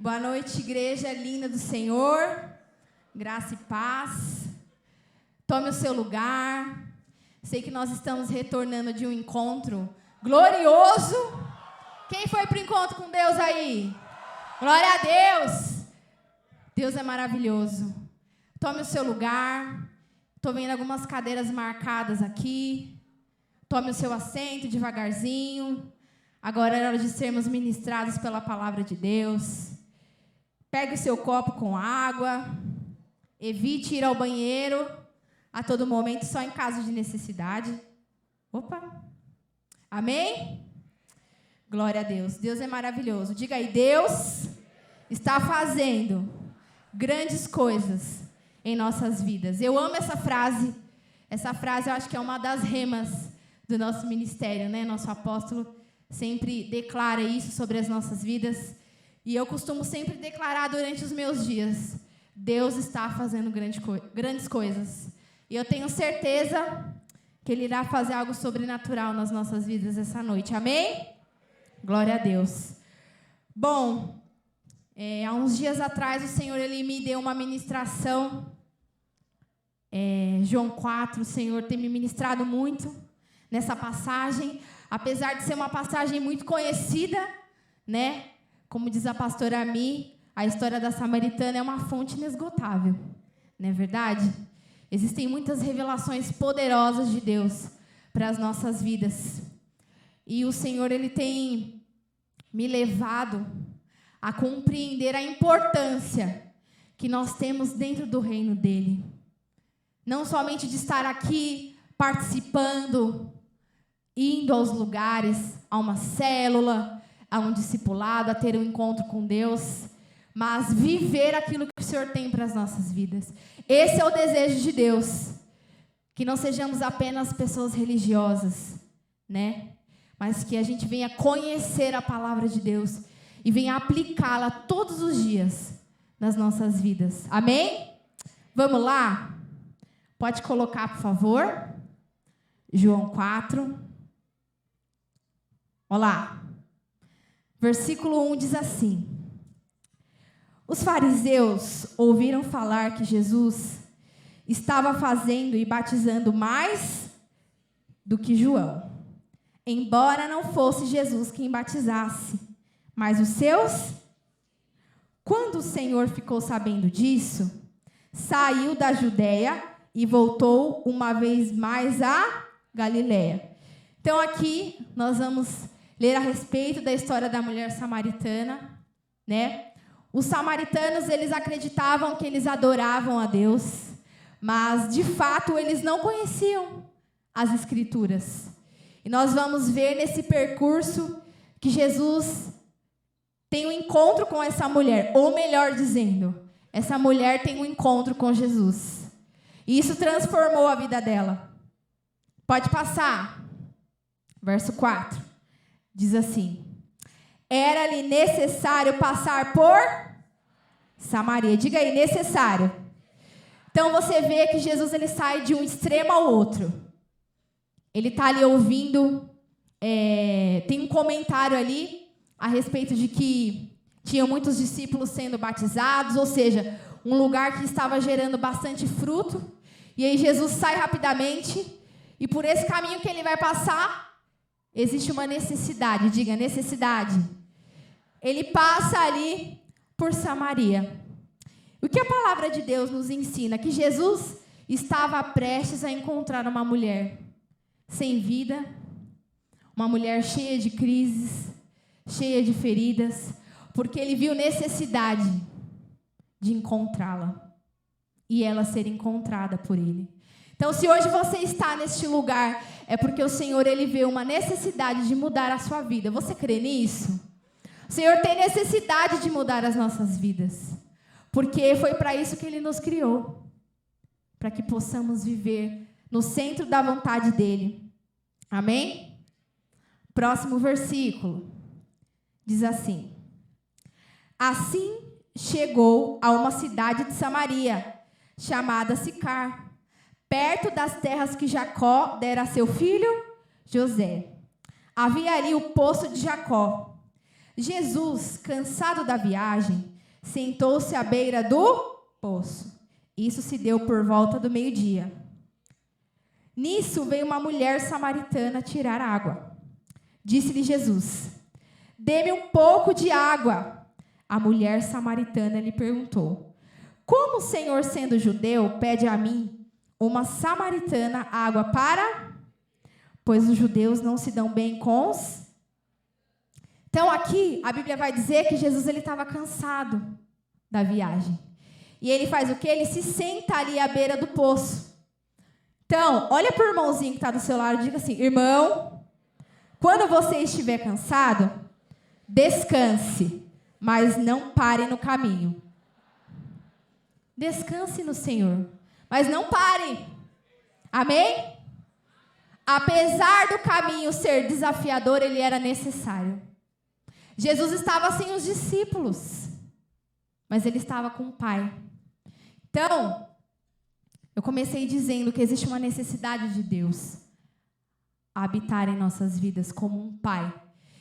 Boa noite, igreja linda do Senhor. Graça e paz. Tome o seu lugar. Sei que nós estamos retornando de um encontro glorioso. Quem foi para o encontro com Deus aí? Glória a Deus. Deus é maravilhoso. Tome o seu lugar. Estou vendo algumas cadeiras marcadas aqui. Tome o seu assento devagarzinho. Agora é hora de sermos ministrados pela palavra de Deus. Pegue o seu copo com água. Evite ir ao banheiro a todo momento, só em caso de necessidade. Opa! Amém? Glória a Deus. Deus é maravilhoso. Diga aí, Deus está fazendo grandes coisas em nossas vidas. Eu amo essa frase. Essa frase eu acho que é uma das remas do nosso ministério, né? Nosso apóstolo sempre declara isso sobre as nossas vidas. E eu costumo sempre declarar durante os meus dias: Deus está fazendo grandes coisas. E eu tenho certeza que Ele irá fazer algo sobrenatural nas nossas vidas essa noite. Amém? Glória a Deus. Bom, há uns dias atrás o Senhor Ele me deu uma ministração. João 4, o Senhor tem me ministrado muito nessa passagem. Apesar de ser uma passagem muito conhecida, né? Como diz a pastora Ami, a história da Samaritana é uma fonte inesgotável. Não é verdade? Existem muitas revelações poderosas de Deus para as nossas vidas. E o Senhor, Ele tem me levado a compreender a importância que nós temos dentro do reino dEle. Não somente de estar aqui participando, indo aos lugares, a uma célula, a um discipulado, a ter um encontro com Deus, mas viver aquilo que o Senhor tem para as nossas vidas. Esse é o desejo de Deus, que não sejamos apenas pessoas religiosas, né? Mas que a gente venha conhecer a palavra de Deus e venha aplicá-la todos os dias nas nossas vidas. Amém? Vamos lá? Pode colocar, por favor. João 4. Olá. Versículo 1 diz assim: Os fariseus ouviram falar que Jesus estava fazendo e batizando mais do que João, embora não fosse Jesus quem batizasse, mas os seus. Quando o Senhor ficou sabendo disso, saiu da Judeia e voltou uma vez mais a Galiléia. Então aqui nós vamos ler a respeito da história da mulher samaritana, né? Os samaritanos, eles acreditavam que eles adoravam a Deus, mas, de fato, eles não conheciam as Escrituras. E nós vamos ver nesse percurso que Jesus tem um encontro com essa mulher, ou melhor dizendo, essa mulher tem um encontro com Jesus. E isso transformou a vida dela. Pode passar. Verso 4. Diz assim: Era-lhe necessário passar por Samaria. Diga aí, necessário. Então você vê que Jesus ele sai de um extremo ao outro. Ele está ali ouvindo. Tem um comentário ali a respeito de que tinham muitos discípulos sendo batizados, ou seja, um lugar que estava gerando bastante fruto. E aí Jesus sai rapidamente, e por esse caminho que ele vai passar, existe uma necessidade. Diga, necessidade. Ele passa ali por Samaria. O que a palavra de Deus nos ensina? Que Jesus estava prestes a encontrar uma mulher sem vida, uma mulher cheia de crises, cheia de feridas, porque ele viu necessidade de encontrá-la e ela ser encontrada por ele. Então, se hoje você está neste lugar, é porque o Senhor, Ele vê uma necessidade de mudar a sua vida. Você crê nisso? O Senhor tem necessidade de mudar as nossas vidas, porque foi para isso que Ele nos criou, para que possamos viver no centro da vontade dEle. Amém? Próximo versículo. Diz assim: Assim chegou a uma cidade de Samaria, chamada Sicar, perto das terras que Jacó dera a seu filho José. Havia ali o poço de Jacó. Jesus, cansado da viagem, sentou-se à beira do poço. Isso se deu por volta do meio-dia. Nisso veio uma mulher samaritana tirar água. Disse-lhe Jesus: dê-me um pouco de água. A mulher samaritana lhe perguntou: como o Senhor, sendo judeu, pede a mim, uma samaritana, água para... Pois os judeus não se dão bem com os... Então aqui a Bíblia vai dizer que Jesus estava cansado da viagem. E ele faz o quê? Ele se senta ali à beira do poço. Então, olha para o irmãozinho que está do seu lado e diga assim: irmão, quando você estiver cansado, descanse, mas não pare no caminho. Descanse no Senhor, mas não pare. Amém? Apesar do caminho ser desafiador, ele era necessário. Jesus estava sem os discípulos, mas ele estava com o Pai. Então, eu comecei dizendo que existe uma necessidade de Deus habitar em nossas vidas como um Pai.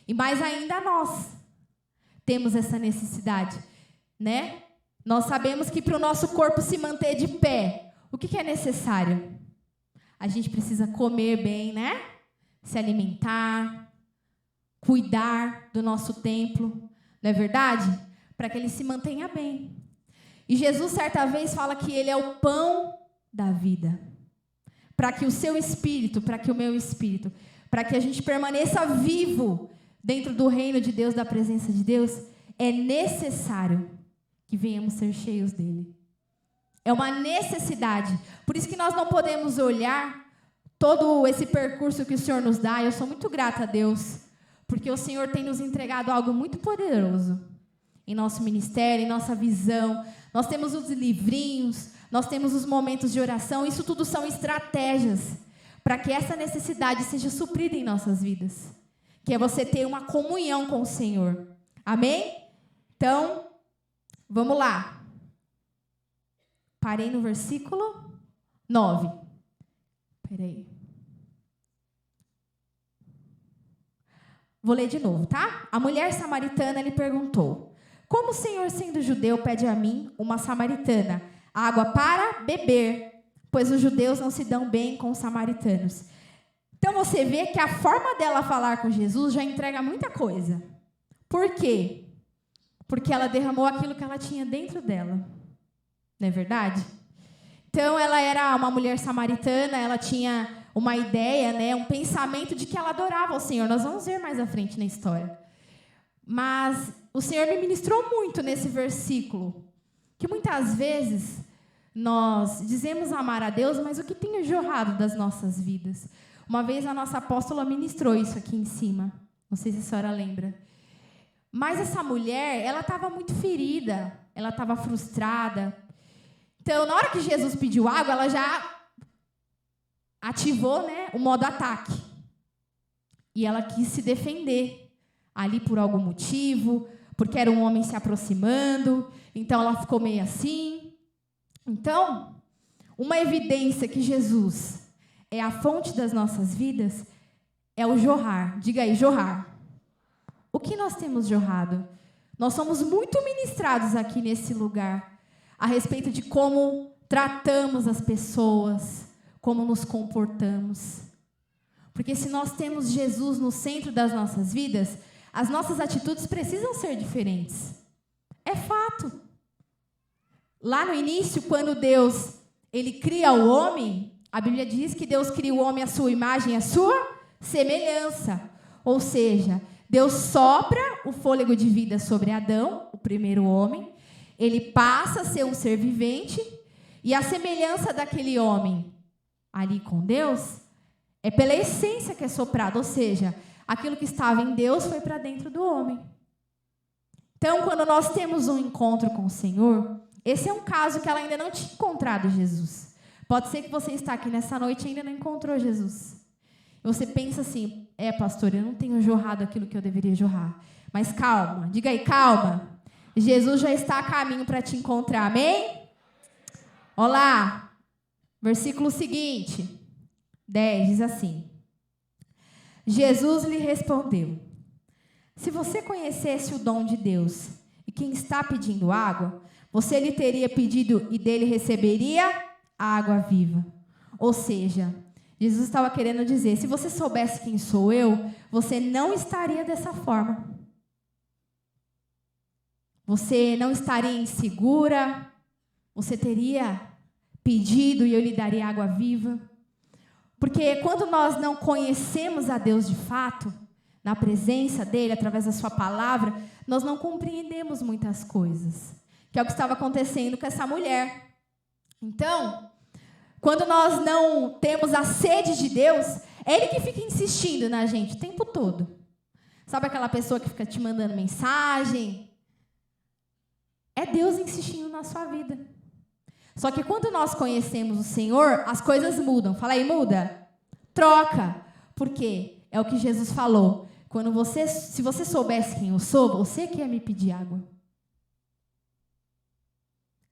E mais ainda nós temos essa necessidade, né? Nós sabemos que para o nosso corpo se manter de pé, o que é necessário? A gente precisa comer bem, né? Se alimentar, cuidar do nosso templo, não é verdade? Para que ele se mantenha bem. E Jesus, certa vez, fala que ele é o pão da vida. Para que o seu espírito, para que o meu espírito, para que a gente permaneça vivo dentro do reino de Deus, da presença de Deus, é necessário que venhamos ser cheios dele. É uma necessidade. Por isso que nós não podemos olhar todo esse percurso que o Senhor nos dá. Eu sou muito grata a Deus, porque o Senhor tem nos entregado algo muito poderoso em nosso ministério, em nossa visão. Nós temos os livrinhos, nós temos os momentos de oração. Isso tudo são estratégias para que essa necessidade seja suprida em nossas vidas, que é você ter uma comunhão com o Senhor. Amém? Então, vamos lá. Parei no versículo 9. Peraí. Vou ler de novo, tá? A mulher samaritana lhe perguntou: como o Senhor, sendo judeu, pede a mim, uma samaritana, água para beber? Pois os judeus não se dão bem com os samaritanos. Então você vê que a forma dela falar com Jesus já entrega muita coisa. Por quê? Porque ela derramou aquilo que ela tinha dentro dela. Não é verdade? Então, ela era uma mulher samaritana, ela tinha uma ideia, né, um pensamento de que ela adorava o Senhor. Nós vamos ver mais à frente na história. Mas o Senhor me ministrou muito nesse versículo, que muitas vezes nós dizemos amar a Deus, mas o que tem jorrado das nossas vidas? Uma vez a nossa apóstola ministrou isso aqui em cima. Não sei se a senhora lembra. Mas essa mulher, ela estava muito ferida, ela estava frustrada. Então, na hora que Jesus pediu água, ela já ativou, né, o modo ataque. E ela quis se defender ali por algum motivo, porque era um homem se aproximando. Então, ela ficou meio assim. Então, uma evidência que Jesus é a fonte das nossas vidas é o jorrar. Diga aí, jorrar. O que nós temos jorrado? Nós somos muito ministrados aqui nesse lugar a respeito de como tratamos as pessoas, como nos comportamos. Porque se nós temos Jesus no centro das nossas vidas, as nossas atitudes precisam ser diferentes. É fato. Lá no início, quando Deus ele cria o homem, a Bíblia diz que Deus cria o homem à sua imagem, à sua semelhança. Ou seja, Deus sopra o fôlego de vida sobre Adão, o primeiro homem. Ele passa a ser um ser vivente. E a semelhança daquele homem ali com Deus é pela essência que é soprada. Ou seja, aquilo que estava em Deus foi para dentro do homem. Então, quando nós temos um encontro com o Senhor, esse é um caso que ela ainda não tinha encontrado Jesus. Pode ser que você está aqui nessa noite e ainda não encontrou Jesus. E você pensa assim: pastor, eu não tenho jorrado aquilo que eu deveria jorrar. Mas calma, diga aí, calma. Jesus já está a caminho para te encontrar, amém? Olá, versículo seguinte, 10, diz assim: Jesus lhe respondeu: se você conhecesse o dom de Deus e quem está pedindo água, você lhe teria pedido e dele receberia a água viva. Ou seja, Jesus estava querendo dizer, se você soubesse quem sou eu, você não estaria dessa forma. Você não estaria insegura, você teria pedido e eu lhe daria água viva. Porque quando nós não conhecemos a Deus de fato, na presença dele, através da sua palavra, nós não compreendemos muitas coisas. Que é o que estava acontecendo com essa mulher. Então, quando nós não temos a sede de Deus, é Ele que fica insistindo na gente o tempo todo. Sabe aquela pessoa que fica te mandando mensagem? É Deus insistindo na sua vida. Só que quando nós conhecemos o Senhor, as coisas mudam. Fala aí, muda. Troca. Por quê? É o que Jesus falou. Se você soubesse quem eu sou, você que ia me pedir água.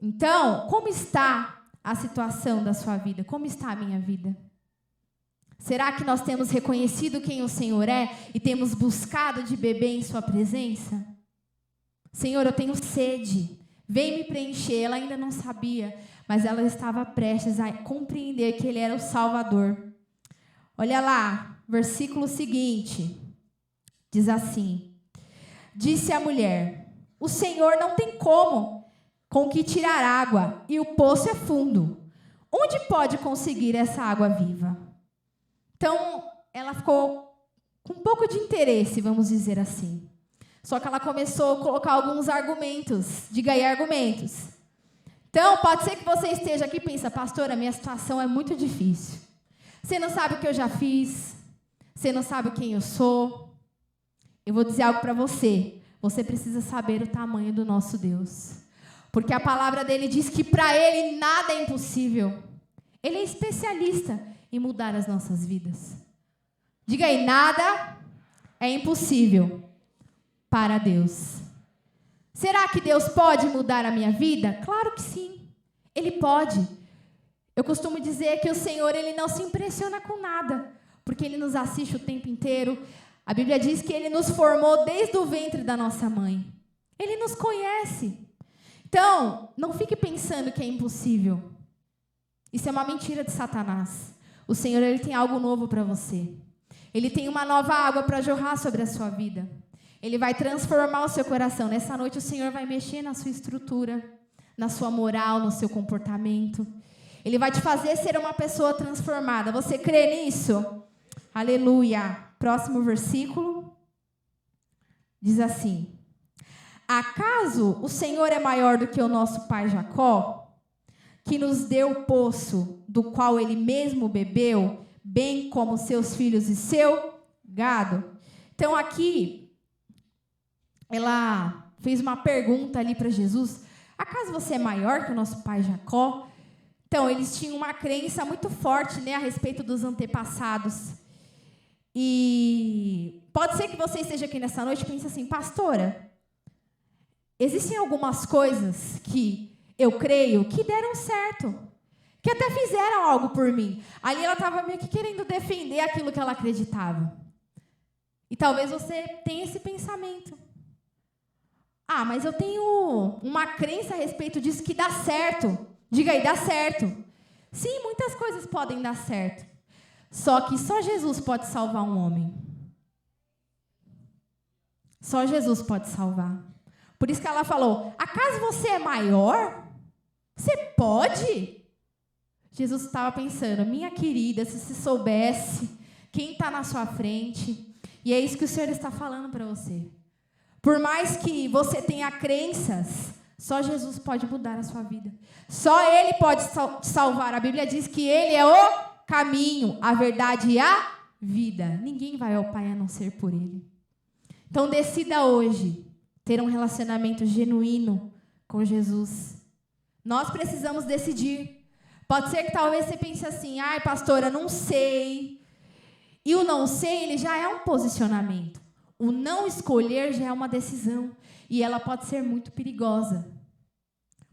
Então, como está a situação da sua vida? Como está a minha vida? Será que nós temos reconhecido quem o Senhor é e temos buscado de beber em sua presença? Senhor, eu tenho sede. Vem me preencher. Ela ainda não sabia, mas ela estava prestes a compreender que Ele era o Salvador. Olha lá, versículo seguinte. Diz assim: disse a mulher, o Senhor não tem com que tirar água, e o poço é fundo. Onde pode conseguir essa água viva? Então, ela ficou com um pouco de interesse, vamos dizer assim. Só que ela começou a colocar alguns argumentos. Diga aí, argumentos. Então, pode ser que você esteja aqui e pense, pastora, minha situação é muito difícil. Você não sabe o que eu já fiz. Você não sabe quem eu sou. Eu vou dizer algo para você. Você precisa saber o tamanho do nosso Deus. Porque a palavra dele diz que para Ele nada é impossível. Ele é especialista em mudar as nossas vidas. Diga aí, nada é impossível para Deus. Será que Deus pode mudar a minha vida? Claro que sim. Ele pode. Eu costumo dizer que o Senhor, Ele não se impressiona com nada, porque Ele nos assiste o tempo inteiro. A Bíblia diz que Ele nos formou desde o ventre da nossa mãe. Ele nos conhece. Então, não fique pensando que é impossível. Isso é uma mentira de Satanás. O Senhor, Ele tem algo novo para você. Ele tem uma nova água para jorrar sobre a sua vida. Ele vai transformar o seu coração. Nessa noite, o Senhor vai mexer na sua estrutura, na sua moral, no seu comportamento. Ele vai te fazer ser uma pessoa transformada. Você crê nisso? Aleluia. Próximo versículo. Diz assim: acaso o Senhor é maior do que o nosso pai Jacó, que nos deu o poço do qual ele mesmo bebeu, bem como seus filhos e seu gado? Então aqui, ela fez uma pergunta ali para Jesus: acaso você é maior que o nosso pai Jacó? Então, eles tinham uma crença muito forte, né, a respeito dos antepassados. E pode ser que você esteja aqui nessa noite e pense assim: pastora, existem algumas coisas que eu creio que deram certo, que até fizeram algo por mim. Ali ela estava meio que querendo defender aquilo que ela acreditava. E talvez você tenha esse pensamento: ah, mas eu tenho uma crença a respeito disso que dá certo. Diga aí, dá certo. Sim, muitas coisas podem dar certo. Só que só Jesus pode salvar um homem. Só Jesus pode salvar. Por isso que ela falou: acaso você é maior? Você pode? Jesus estava pensando: minha querida, se você soubesse quem está na sua frente. E é isso que o Senhor está falando para você. Por mais que você tenha crenças, só Jesus pode mudar a sua vida. Só Ele pode te salvar. A Bíblia diz que Ele é o caminho, a verdade e a vida. Ninguém vai ao Pai a não ser por Ele. Então decida hoje ter um relacionamento genuíno com Jesus. Nós precisamos decidir. Pode ser que talvez você pense assim: ai, pastora, não sei. E o não sei, ele já é um posicionamento. O não escolher já é uma decisão. E ela pode ser muito perigosa,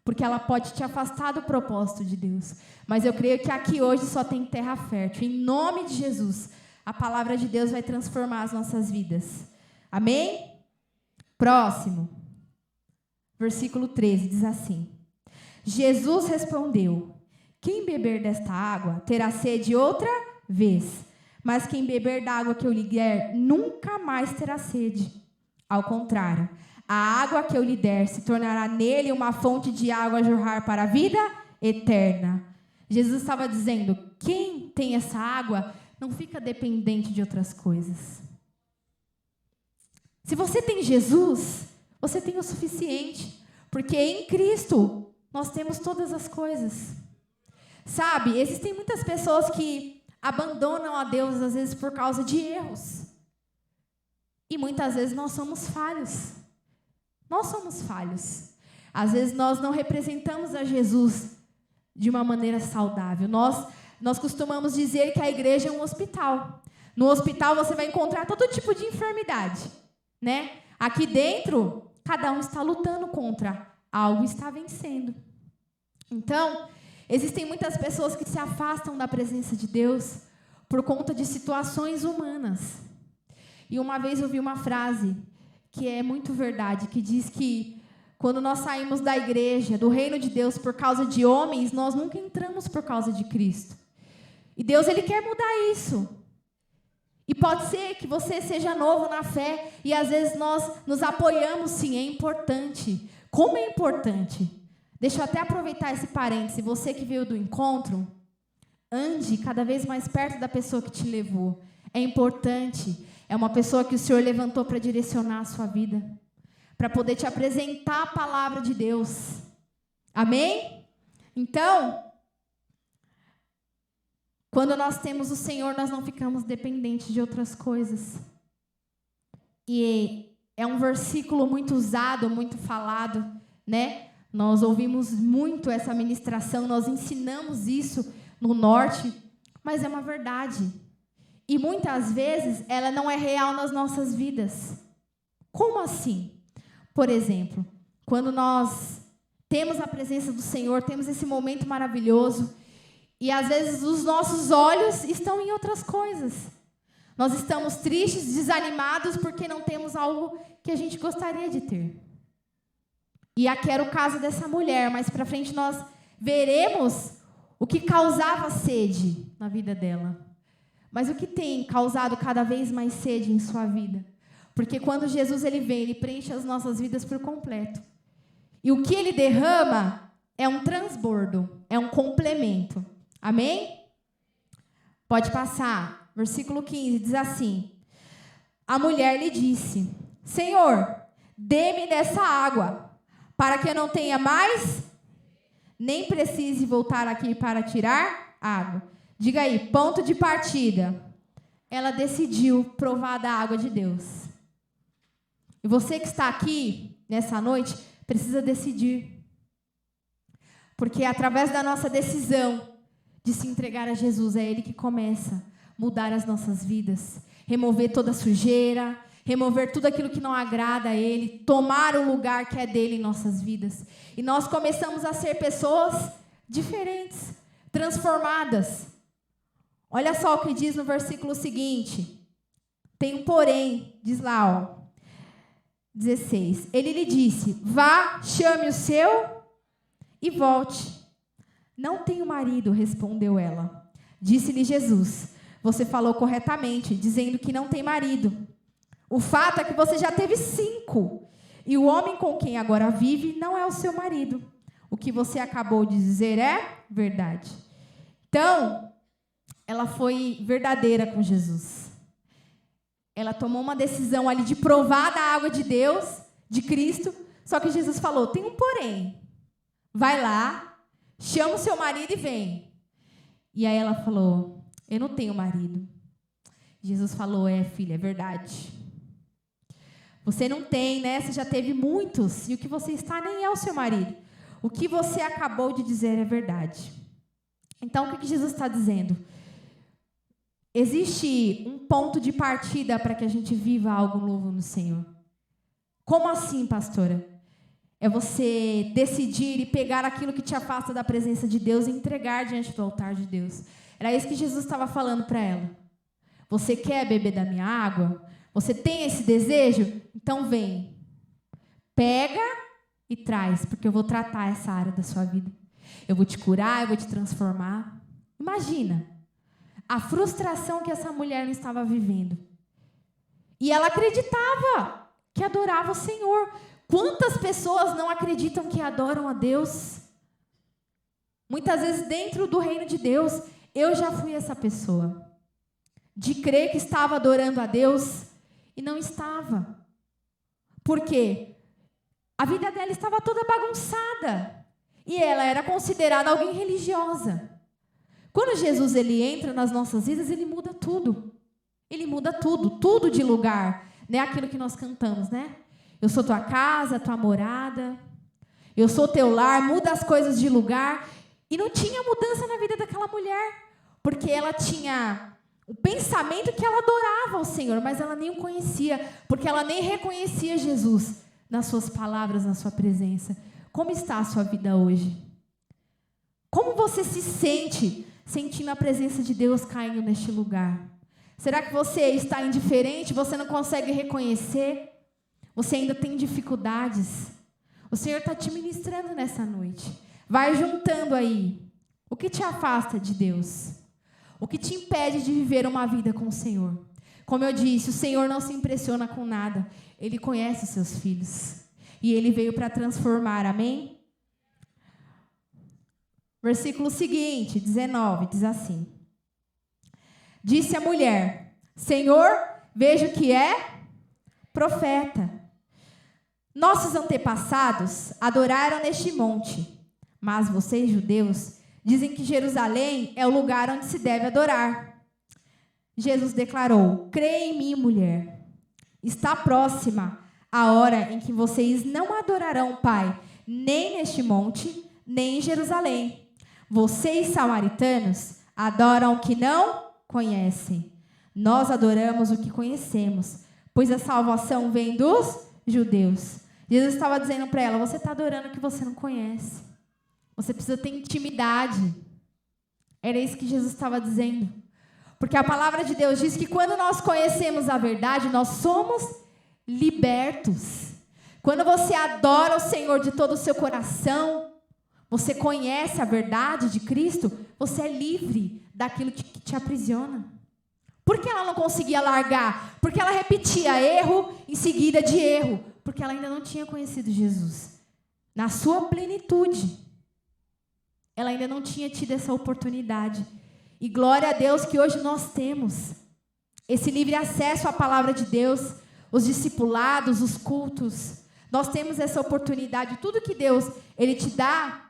porque ela pode te afastar do propósito de Deus. Mas eu creio que aqui hoje só tem terra fértil. Em nome de Jesus, a palavra de Deus vai transformar as nossas vidas. Amém? Próximo. versículo 13, diz assim: Jesus respondeu: quem beber desta água terá sede outra vez, mas quem beber da água que eu lhe der nunca mais terá sede. Ao contrário, a água que eu lhe der se tornará nele uma fonte de água a jorrar para a vida eterna. Jesus estava dizendo: quem tem essa água não fica dependente de outras coisas. Se você tem Jesus, você tem o suficiente, porque em Cristo nós temos todas as coisas. Sabe, existem muitas pessoas que abandonam a Deus, às vezes, por causa de erros. E muitas vezes nós somos falhos. Nós somos falhos. Às vezes nós não representamos a Jesus de uma maneira saudável. Nós costumamos dizer que a igreja é um hospital. No hospital você vai encontrar todo tipo de enfermidade, né? Aqui dentro, cada um está lutando contra algo, está vencendo. Então, existem muitas pessoas que se afastam da presença de Deus por conta de situações humanas. E uma vez eu vi uma frase que é muito verdade, que diz que quando nós saímos da igreja, do reino de Deus, por causa de homens, nós nunca entramos por causa de Cristo. E Deus, Ele quer mudar isso. E pode ser que você seja novo na fé e às vezes nós nos apoiamos, sim, é importante. Como é importante? Deixa eu até aproveitar esse parêntese. Você que veio do encontro, ande cada vez mais perto da pessoa que te levou. É importante. É uma pessoa que o Senhor levantou para direcionar a sua vida, para poder te apresentar a palavra de Deus. Amém? Então, quando nós temos o Senhor, nós não ficamos dependentes de outras coisas. E é um versículo muito usado, muito falado, né? Nós ouvimos muito essa ministração, nós ensinamos isso no norte, mas é uma verdade. E muitas vezes ela não é real nas nossas vidas. Como assim? Por exemplo, quando nós temos a presença do Senhor, temos esse momento maravilhoso, e às vezes os nossos olhos estão em outras coisas. Nós estamos tristes, desanimados, porque não temos algo que a gente gostaria de ter. E aqui era o caso dessa mulher, mas para frente nós veremos o que causava sede na vida dela. Mas o que tem causado cada vez mais sede em sua vida? Porque quando Jesus ele vem, ele preenche as nossas vidas por completo. E o que ele derrama é um transbordo, é um complemento. Amém? Pode passar. Versículo 15 diz assim: a mulher lhe disse: Senhor, dê-me dessa água, para que eu não tenha mais, nem precise voltar aqui para tirar água. Diga aí, ponto de partida. Ela decidiu provar da água de Deus. E você que está aqui nessa noite, precisa decidir. Porque é através da nossa decisão de se entregar a Jesus, é Ele que começa a mudar as nossas vidas. Remover toda a sujeira, remover tudo aquilo que não agrada a Ele, tomar o lugar que é dele em nossas vidas. E nós começamos a ser pessoas diferentes, transformadas. Olha só o que diz no versículo seguinte. Tem um porém, diz lá, ó, 16. Ele lhe disse: vá, chame o seu e volte. Não tenho marido, respondeu ela. Disse-lhe Jesus: você falou corretamente, dizendo que não tem marido. O fato é que você já teve 5, e o homem com quem agora vive não é o seu marido. O que você acabou de dizer é verdade. Então, ela foi verdadeira com Jesus. Ela tomou uma decisão ali de provar da água de Deus, de Cristo, só que Jesus falou: tem um porém. Vai lá, chama o seu marido e vem. E aí ela falou: eu não tenho marido. Jesus falou: filha, é verdade. Você não tem, né? Você já teve muitos, e o que você está nem é o seu marido. O que você acabou de dizer é verdade. Então, o que Jesus está dizendo? Existe um ponto de partida para que a gente viva algo novo no Senhor. Como assim, pastora? É você decidir e pegar aquilo que te afasta da presença de Deus e entregar diante do altar de Deus. Era isso que Jesus estava falando para ela. Você quer beber da minha água? Você tem esse desejo? Então vem. Pega e traz, porque eu vou tratar essa área da sua vida. Eu vou te curar, eu vou te transformar. Imagina a frustração que essa mulher não estava vivendo. E ela acreditava que adorava o Senhor. Quantas pessoas não acreditam que adoram a Deus? Muitas vezes dentro do reino de Deus, eu já fui essa pessoa. De crer que estava adorando a Deus e não estava. Por quê? A vida dela estava toda bagunçada. E ela era considerada alguém religiosa. Quando Jesus ele entra nas nossas vidas, ele muda tudo. Ele muda tudo, tudo de lugar. Né? Aquilo que nós cantamos, né? Eu sou tua casa, tua morada. Eu sou teu lar, muda as coisas de lugar. E não tinha mudança na vida daquela mulher. Porque ela tinha o pensamento que ela adorava ao Senhor, mas ela nem o conhecia. Porque ela nem reconhecia Jesus nas suas palavras, na sua presença. Como está a sua vida hoje? Como você se sente sentindo a presença de Deus caindo neste lugar? Será que você está indiferente? Você não consegue reconhecer? Você ainda tem dificuldades? O Senhor está te ministrando nessa noite. Vai juntando aí. O que te afasta de Deus? O que te impede de viver uma vida com o Senhor? Como eu disse, o Senhor não se impressiona com nada. Ele conhece os seus filhos. E Ele veio para transformar, amém? Versículo seguinte, 19, diz assim. Disse a mulher, Senhor, vejo que é profeta. Nossos antepassados adoraram neste monte, mas vocês, judeus, dizem que Jerusalém é o lugar onde se deve adorar. Jesus declarou, crê em mim, mulher. Está próxima a hora em que vocês não adorarão o Pai, nem neste monte, nem em Jerusalém. Vocês, samaritanos, adoram o que não conhecem. Nós adoramos o que conhecemos, pois a salvação vem dos judeus. Jesus estava dizendo para ela, você está adorando o que você não conhece. Você precisa ter intimidade. Era isso que Jesus estava dizendo. Porque a palavra de Deus diz que quando nós conhecemos a verdade, nós somos libertos. Quando você adora o Senhor de todo o seu coração, você conhece a verdade de Cristo, você é livre daquilo que te aprisiona. Por que ela não conseguia largar? Porque ela repetia erro em seguida de erro. Porque ela ainda não tinha conhecido Jesus. Na sua plenitude. Ela ainda não tinha tido essa oportunidade. E glória a Deus que hoje nós temos esse livre acesso à palavra de Deus, os discipulados, os cultos. Nós temos essa oportunidade. Tudo que Deus ele te dá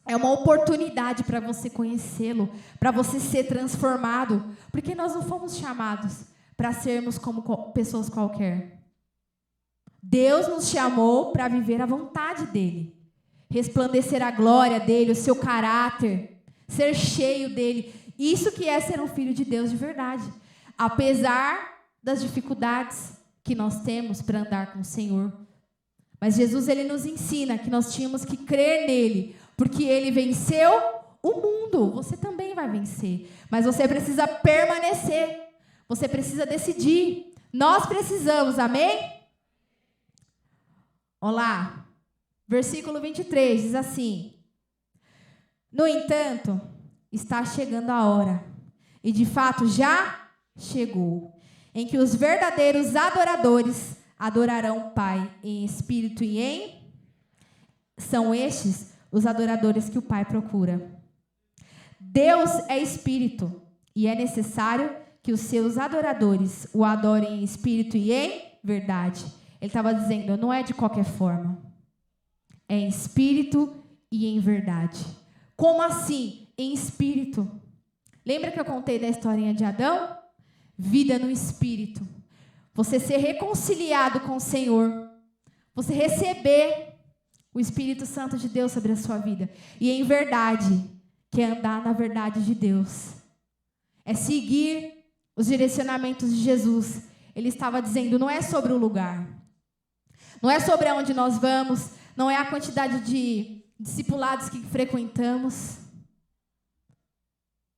é uma oportunidade para você conhecê-lo, para você ser transformado. Porque nós não fomos chamados para sermos como pessoas qualquer. Deus nos chamou para viver a vontade dele. Resplandecer a glória dele, o seu caráter, ser cheio dele. Isso que é ser um filho de Deus de verdade. Apesar das dificuldades que nós temos para andar com o Senhor. Mas Jesus ele nos ensina que nós tínhamos que crer nele, porque ele venceu o mundo. Você também vai vencer. Mas você precisa permanecer. Você precisa decidir. Nós precisamos, amém? Olá. Versículo 23 diz assim. No entanto, está chegando a hora, e de fato já chegou, em que os verdadeiros adoradores adorarão o Pai em espírito e em... São estes os adoradores que o Pai procura. Deus é espírito, e é necessário que os seus adoradores o adorem em espírito e em verdade. Ele estava dizendo, não é de qualquer forma. É em espírito e em verdade. Como assim? Em espírito. Lembra que eu contei da historinha de Adão? Vida no espírito. Você ser reconciliado com o Senhor. Você receber o Espírito Santo de Deus sobre a sua vida. E em verdade, que é andar na verdade de Deus. É seguir os direcionamentos de Jesus. Ele estava dizendo, não é sobre o lugar. Não é sobre aonde nós vamos. Não é a quantidade de discipulados que frequentamos.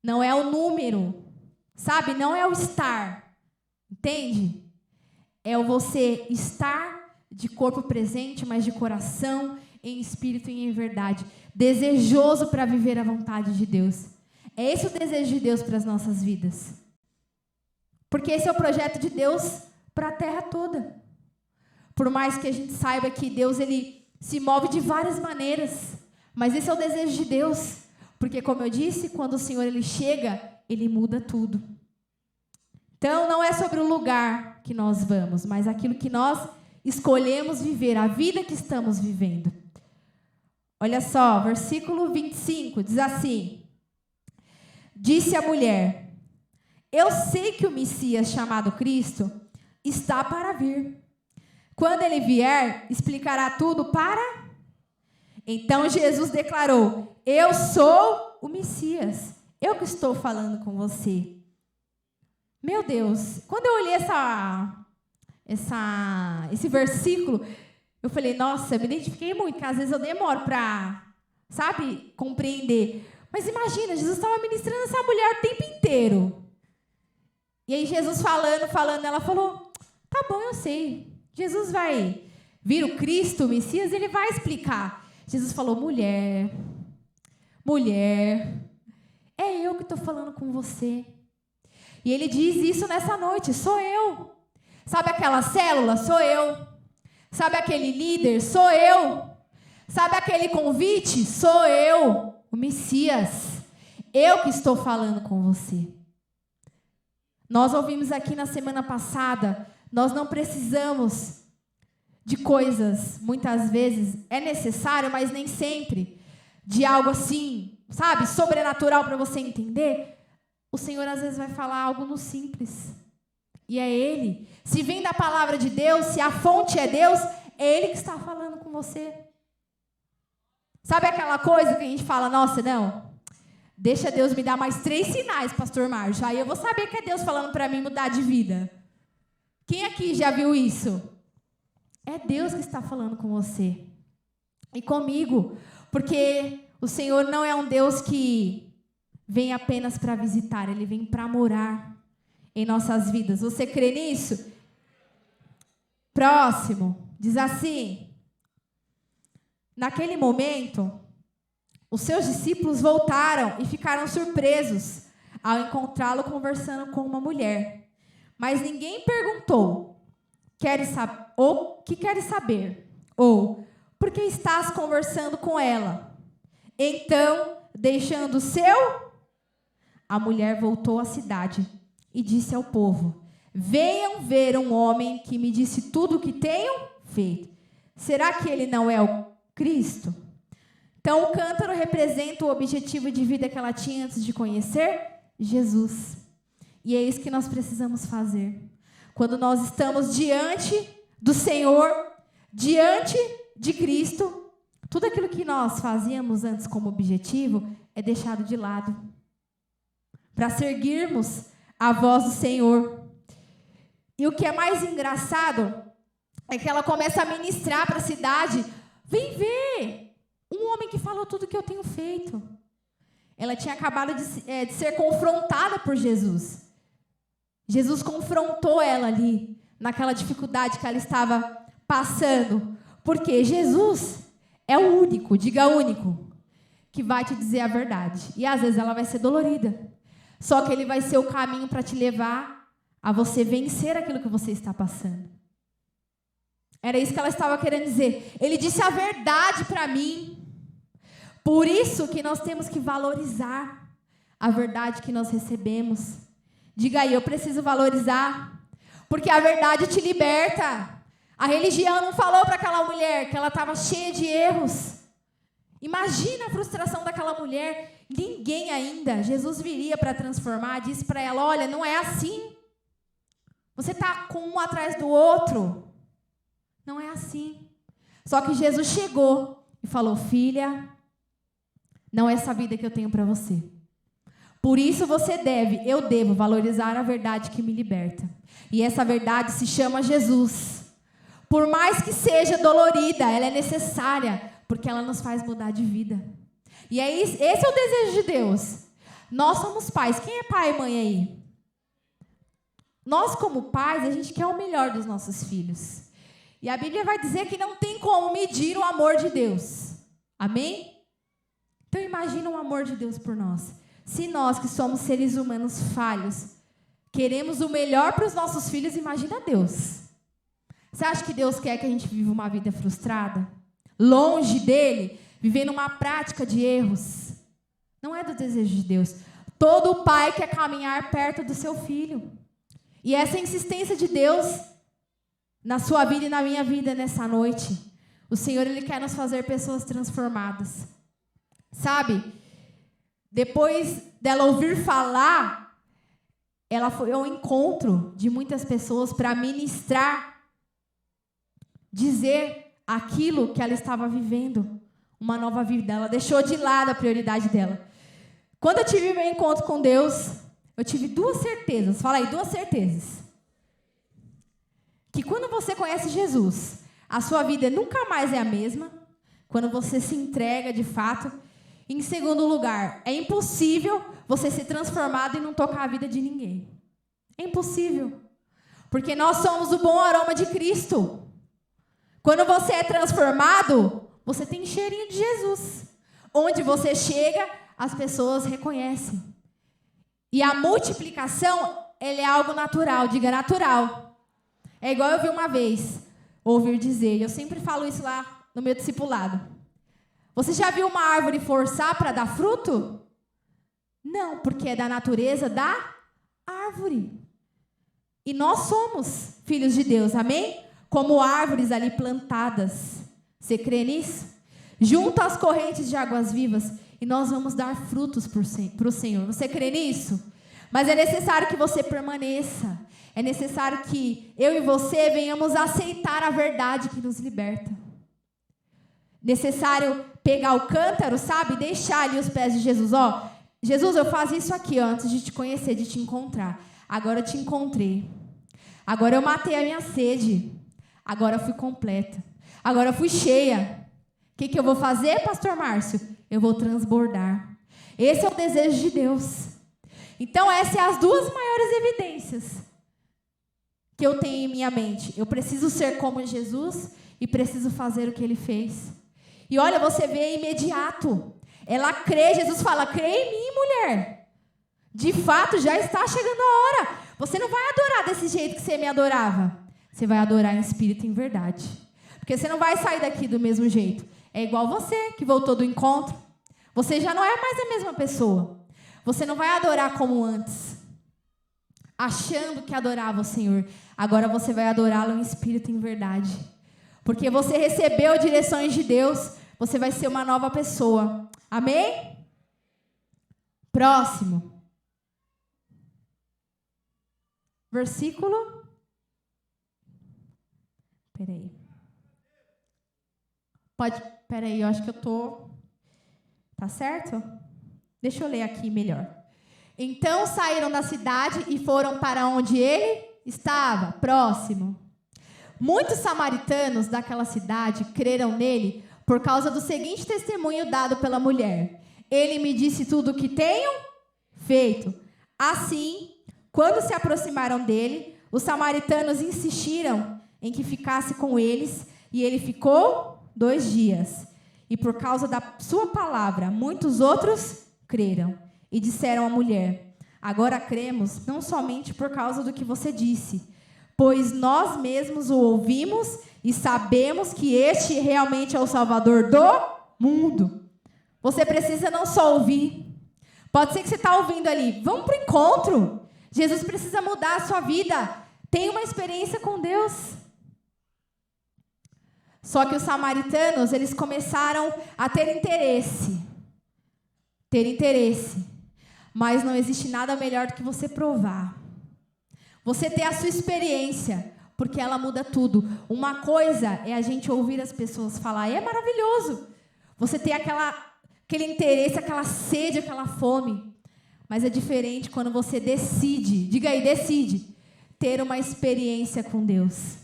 Não é o número. Sabe? Não é o estar. Entende? É o você estar de corpo presente, mas de coração em espírito e em verdade, desejoso para viver a vontade de Deus. É esse o desejo de Deus para as nossas vidas. Porque esse é o projeto de Deus para a terra toda. Por mais que a gente saiba que Deus ele se move de várias maneiras, mas esse é o desejo de Deus. Porque, como eu disse, quando o Senhor ele chega, ele muda tudo. Então, não é sobre o lugar que nós vamos, mas aquilo que nós escolhemos viver, a vida que estamos vivendo. Olha só, versículo 25, diz assim: disse a mulher: eu sei que o Messias chamado Cristo está para vir. Quando ele vier, explicará tudo para... Então Jesus declarou: eu sou o Messias, eu que estou falando com você. Meu Deus, quando eu olhei esse versículo, eu falei, nossa, eu me identifiquei muito, porque às vezes eu demoro para, sabe, compreender. Mas imagina, Jesus estava ministrando essa mulher o tempo inteiro. E aí Jesus falando, ela falou, tá bom, eu sei. Jesus vai vir o Cristo, o Messias, ele vai explicar. Jesus falou, mulher, é eu que estou falando com você. E ele diz isso nessa noite, sou eu. Sabe aquela célula? Sou eu. Sabe aquele líder? Sou eu. Sabe aquele convite? Sou eu, o Messias. Eu que estou falando com você. Nós ouvimos aqui na semana passada, nós não precisamos de coisas, muitas vezes é necessário, mas nem sempre, de algo assim, sabe, sobrenatural para você entender. O Senhor às vezes vai falar algo no simples. E é Ele. Se vem da palavra de Deus, se a fonte é Deus, é Ele que está falando com você. Sabe aquela coisa que a gente fala, nossa, não, deixa Deus me dar mais 3 sinais, pastor Márcio, aí eu vou saber que é Deus falando para mim mudar de vida. Quem aqui já viu isso? É Deus que está falando com você. E comigo. Porque o Senhor não é um Deus que vem apenas para visitar, Ele vem para morar em nossas vidas. Você crê nisso? Próximo. Diz assim: naquele momento, os seus discípulos voltaram e ficaram surpresos ao encontrá-lo conversando com uma mulher. Mas ninguém perguntou, que queres saber? Ou, por que estás conversando com ela? Então, deixando o seu... A mulher voltou à cidade e disse ao povo: venham ver um homem que me disse tudo o que tenho feito. Será que ele não é o Cristo? Então, o cântaro representa o objetivo de vida que ela tinha antes de conhecer Jesus. E é isso que nós precisamos fazer. Quando nós estamos diante do Senhor, diante de Cristo, tudo aquilo que nós fazíamos antes como objetivo é deixado de lado, para seguirmos a voz do Senhor. E o que é mais engraçado é que ela começa a ministrar para a cidade: vem ver um homem que falou tudo que eu tenho feito. Ela tinha acabado de ser confrontada por Jesus. Jesus confrontou ela ali, naquela dificuldade que ela estava passando. Porque Jesus é o único, diga único, que vai te dizer a verdade. E às vezes ela vai ser dolorida. Só que ele vai ser o caminho para te levar a você vencer aquilo que você está passando. Era isso que ela estava querendo dizer. Ele disse a verdade para mim. Por isso que nós temos que valorizar a verdade que nós recebemos. Diga aí, eu preciso valorizar. Porque a verdade te liberta. A religião não falou para aquela mulher que ela estava cheia de erros. Imagina a frustração daquela mulher. Ninguém ainda. Jesus viria para transformar. Disse para ela: olha, não é assim. Você está com um atrás do outro. Não é assim. Só que Jesus chegou e falou: filha, não é essa vida que eu tenho para você. Por isso eu devo valorizar a verdade que me liberta. E essa verdade se chama Jesus. Por mais que seja dolorida, ela é necessária, porque ela nos faz mudar de vida. E esse é o desejo de Deus. Nós somos pais. Quem é pai e mãe aí? Nós, como pais, a gente quer o melhor dos nossos filhos. E a Bíblia vai dizer que não tem como medir o amor de Deus. Amém? Então imagina o amor de Deus por nós. Se nós, que somos seres humanos falhos, queremos o melhor para os nossos filhos, imagina Deus. Você acha que Deus quer que a gente viva uma vida frustrada? Longe dele, vivendo uma prática de erros? Não é do desejo de Deus. Todo pai quer caminhar perto do seu filho. E essa insistência de Deus na sua vida e na minha vida nessa noite, o Senhor, Ele quer nos fazer pessoas transformadas. Sabe? Depois dela ouvir falar, ela foi ao encontro de muitas pessoas para ministrar, dizer aquilo que ela estava vivendo, uma nova vida. Ela deixou de lado a prioridade dela. Quando eu tive meu encontro com Deus, eu tive 2 certezas. Fala aí, 2 certezas. Que quando você conhece Jesus, a sua vida nunca mais é a mesma. Quando você se entrega de fato. Em segundo lugar, é impossível você ser transformado e não tocar a vida de ninguém. É impossível. Porque nós somos o bom aroma de Cristo. Quando você é transformado, você tem cheirinho de Jesus. Onde você chega, as pessoas reconhecem. E a multiplicação, ela é algo natural. Diga natural. É igual eu vi uma vez, ouvir dizer. Eu sempre falo isso lá no meu discipulado. Você já viu uma árvore forçar para dar fruto? Não, porque é da natureza da árvore. E nós somos filhos de Deus, amém? Como árvores ali plantadas. Você crê nisso? Junto às correntes de águas vivas. E nós vamos dar frutos para o Senhor. Você crê nisso? Mas é necessário que você permaneça. É necessário que eu e você venhamos aceitar a verdade que nos liberta. Necessário pegar o cântaro, sabe? Deixar ali os pés de Jesus. Ó, Jesus, eu faço isso aqui ó, antes de te conhecer, de te encontrar. Agora eu te encontrei. Agora eu matei a minha sede. Agora eu fui completa. Agora eu fui cheia. O que eu vou fazer, pastor Márcio? Eu vou transbordar. Esse é o desejo de Deus. Então essas são as 2 maiores evidências que eu tenho em minha mente. Eu preciso ser como Jesus e preciso fazer o que Ele fez. E olha, você vê imediato. Ela crê, Jesus fala, crê em mim, mulher. De fato, já está chegando a hora. Você não vai adorar desse jeito que você me adorava. Você vai adorar em espírito e em verdade. Porque você não vai sair daqui do mesmo jeito. É igual você, que voltou do encontro. Você já não é mais a mesma pessoa. Você não vai adorar como antes, achando que adorava o Senhor. Agora você vai adorá-lo em espírito e em verdade. Porque você recebeu direções de Deus, você vai ser uma nova pessoa. Amém? Próximo. Versículo. Peraí, eu acho que eu tô... Tá certo? Deixa eu ler aqui melhor. Então saíram da cidade e foram para onde ele estava. Próximo. Muitos samaritanos daquela cidade creram nele por causa do seguinte testemunho dado pela mulher. Ele me disse tudo o que tenho feito. Assim, quando se aproximaram dele, os samaritanos insistiram em que ficasse com eles, e ele ficou 2 dias. E por causa da sua palavra, muitos outros creram. E disseram à mulher, agora cremos, não somente por causa do que você disse, pois nós mesmos o ouvimos e sabemos que este realmente é o Salvador do mundo. Você precisa não só ouvir. Pode ser que você está ouvindo ali, vamos para o encontro. Jesus precisa mudar a sua vida. Tem uma experiência com Deus. Só que os samaritanos, eles começaram a ter interesse. Mas não existe nada melhor do que você provar. Você ter a sua experiência, porque ela muda tudo. Uma coisa é a gente ouvir as pessoas falar, e é maravilhoso. Você ter aquele interesse, aquela sede, aquela fome. Mas é diferente quando você decide, diga aí, decide, ter uma experiência com Deus.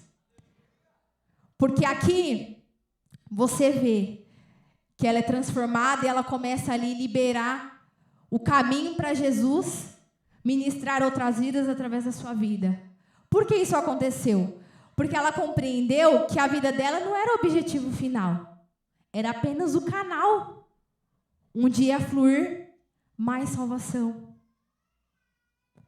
Porque aqui você vê que ela é transformada e ela começa ali a liberar o caminho para Jesus ministrar outras vidas através da sua vida. Por que isso aconteceu? Porque ela compreendeu que a vida dela não era o objetivo final. Era apenas o canal. Um dia fluir mais salvação.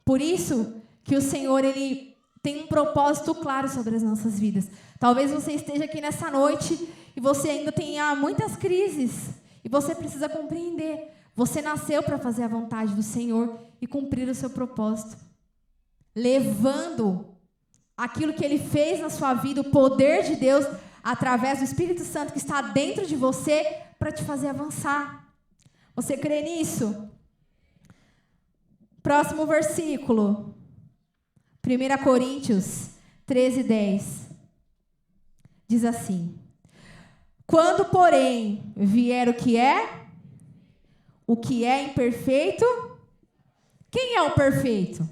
Por isso que o Senhor, Ele tem um propósito claro sobre as nossas vidas. Talvez você esteja aqui nessa noite e você ainda tenha muitas crises. E você precisa compreender. Você nasceu para fazer a vontade do Senhor e cumprir o seu propósito. Levando aquilo que Ele fez na sua vida, o poder de Deus, através do Espírito Santo que está dentro de você, para te fazer avançar. Você crê nisso? Próximo versículo. 1 Coríntios 13:10. Diz assim: quando, porém, vier o que é imperfeito, quem é o perfeito?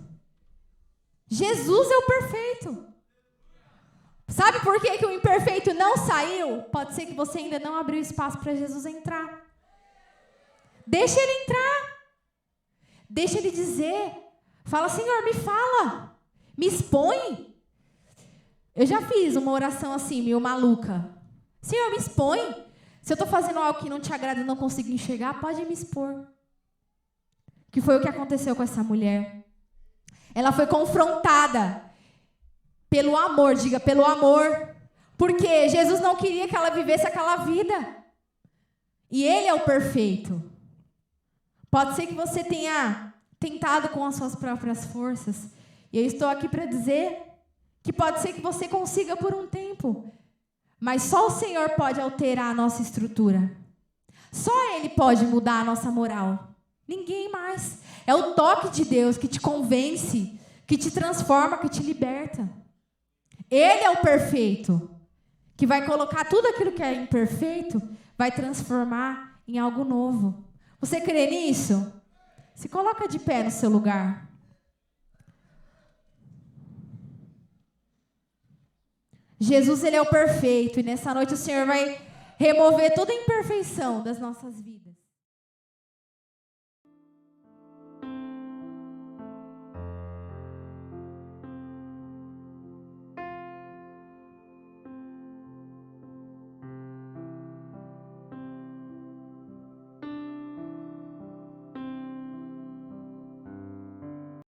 Jesus é o perfeito. Sabe por que o imperfeito não saiu? Pode ser que você ainda não abriu espaço para Jesus entrar. Deixa Ele entrar. Deixa Ele dizer. Fala, Senhor, me fala. Me expõe. Eu já fiz uma oração assim, meio maluca. Senhor, me expõe. Se eu estou fazendo algo que não te agrada e não consigo enxergar, pode me expor. Que foi o que aconteceu com essa mulher. Ela foi confrontada pelo amor, diga, pelo amor. Porque Jesus não queria que ela vivesse aquela vida. E Ele é o perfeito. Pode ser que você tenha tentado com as suas próprias forças. E eu estou aqui para dizer que pode ser que você consiga por um tempo. Mas só o Senhor pode alterar a nossa estrutura. Só Ele pode mudar a nossa moral. Ninguém mais. É o toque de Deus que te convence, que te transforma, que te liberta. Ele é o perfeito, que vai colocar tudo aquilo que é imperfeito, vai transformar em algo novo. Você crê nisso? Se coloca de pé no seu lugar. Jesus, Ele é o perfeito, e nessa noite o Senhor vai remover toda a imperfeição das nossas vidas.